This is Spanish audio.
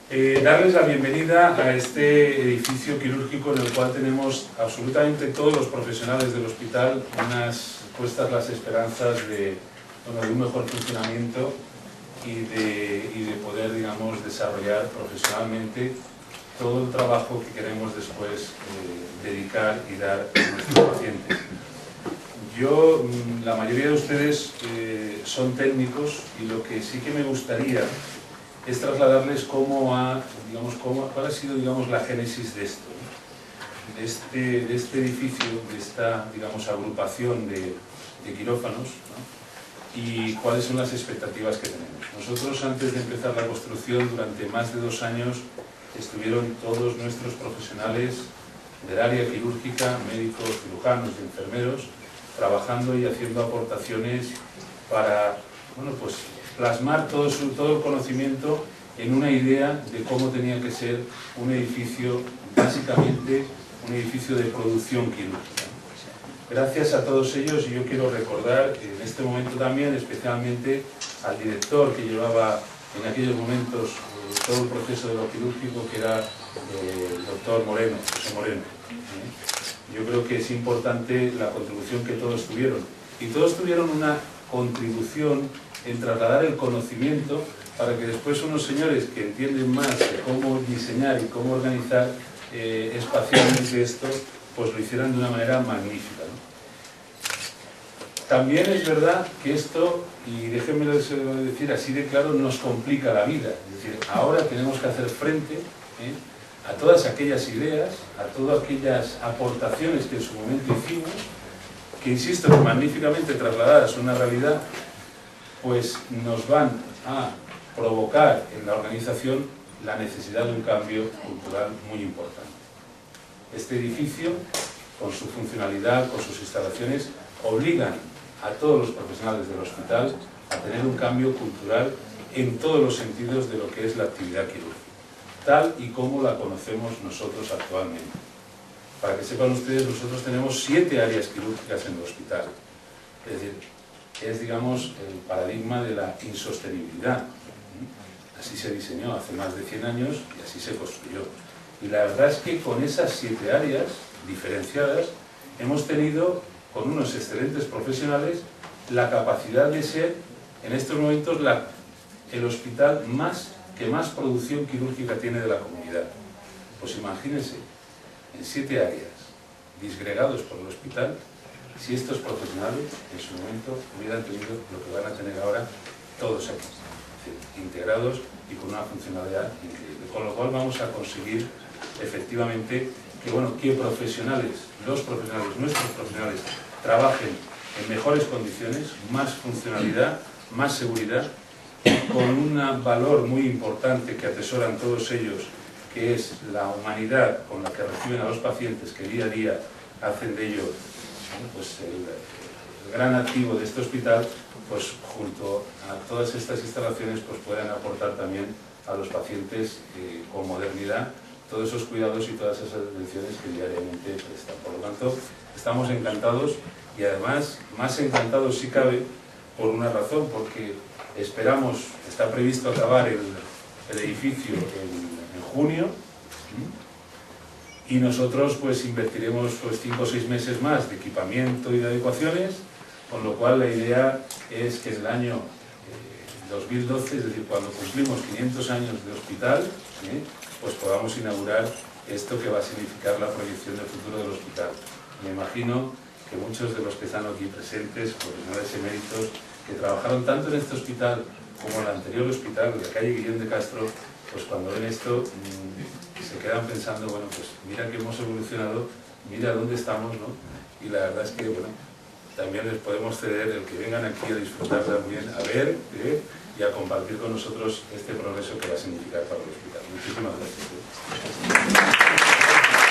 Darles la bienvenida a este edificio quirúrgico en el cual tenemos absolutamente todos los profesionales del hospital puestas las esperanzas de un mejor funcionamiento y de poder, digamos, desarrollar profesionalmente todo el trabajo que queremos después dedicar y dar a nuestros pacientes. La mayoría de ustedes son técnicos y lo que sí que me gustaría es trasladarles cuál ha sido, digamos, la génesis de esto, ¿no? de este edificio, de esta, digamos, agrupación de quirófanos, ¿no? Y cuáles son las expectativas que tenemos. Nosotros, antes de empezar la construcción, durante más de 2 años, estuvieron todos nuestros profesionales del área quirúrgica, médicos, cirujanos y enfermeros, trabajando y haciendo aportaciones para, bueno, pues, plasmar todo el conocimiento en una idea de cómo tenía que ser un edificio, básicamente un edificio de producción quirúrgica. Gracias a todos ellos, y yo quiero recordar en este momento también especialmente al director que llevaba en aquellos momentos todo el proceso de lo quirúrgico, que era el doctor Moreno, José Moreno. Yo creo que es importante la contribución que todos tuvieron, y todos tuvieron una contribución en trasladar el conocimiento para que después unos señores que entienden más de cómo diseñar y cómo organizar espacialmente esto, pues lo hicieran de una manera magnífica, ¿no? También es verdad que esto, y déjenmelo decir así de claro, nos complica la vida. Es decir, ahora tenemos que hacer frente a todas aquellas ideas, a todas aquellas aportaciones que en su momento hicimos, que insisto, que magníficamente trasladadas a una realidad, pues nos van a provocar en la organización la necesidad de un cambio cultural muy importante. Este edificio, con su funcionalidad, con sus instalaciones, obligan a todos los profesionales del hospital a tener un cambio cultural en todos los sentidos de lo que es la actividad quirúrgica, tal y como la conocemos nosotros actualmente. Para que sepan ustedes, nosotros tenemos 7 áreas quirúrgicas en el hospital. Es decir, es, digamos, el paradigma de la insostenibilidad. Así se diseñó hace más de 100 años y así se construyó. Y la verdad es que con esas 7 áreas diferenciadas hemos tenido, con unos excelentes profesionales, la capacidad de ser, en estos momentos, el hospital que más producción quirúrgica tiene de la comunidad. Pues imagínense, en 7 áreas, disgregados por el hospital, si estos profesionales en su momento hubieran tenido lo que van a tener ahora todos aquí, es decir, integrados y con una funcionalidad increíble. Con lo cual vamos a conseguir efectivamente que profesionales, nuestros profesionales, trabajen en mejores condiciones, más funcionalidad, más seguridad, con un valor muy importante que atesoran todos ellos, que es la humanidad con la que reciben a los pacientes, que día a día hacen de ellos, pues, el gran activo de este hospital, pues junto a todas estas instalaciones pues puedan aportar también a los pacientes con modernidad todos esos cuidados y todas esas atenciones que diariamente prestan. Por lo tanto, estamos encantados, y además más encantados si cabe por una razón, porque está previsto acabar el edificio en junio, y nosotros pues invertiremos 5 o 6 meses más de equipamiento y de adecuaciones, con lo cual la idea es que en el año 2012, es decir, cuando cumplimos 500 años de hospital, pues podamos inaugurar esto que va a significar la proyección del futuro del hospital. Me imagino que muchos de los que están aquí presentes, profesionales eméritos, que trabajaron tanto en este hospital como en el anterior hospital, de la calle Guillén de Castro, pues cuando ven esto se quedan pensando, bueno, pues mira que hemos evolucionado, mira dónde estamos, ¿no? Y la verdad es que, bueno, también les podemos ceder el que vengan aquí a disfrutar también, a ver y a compartir con nosotros este progreso que va a significar para el hospital. Muchísimas gracias.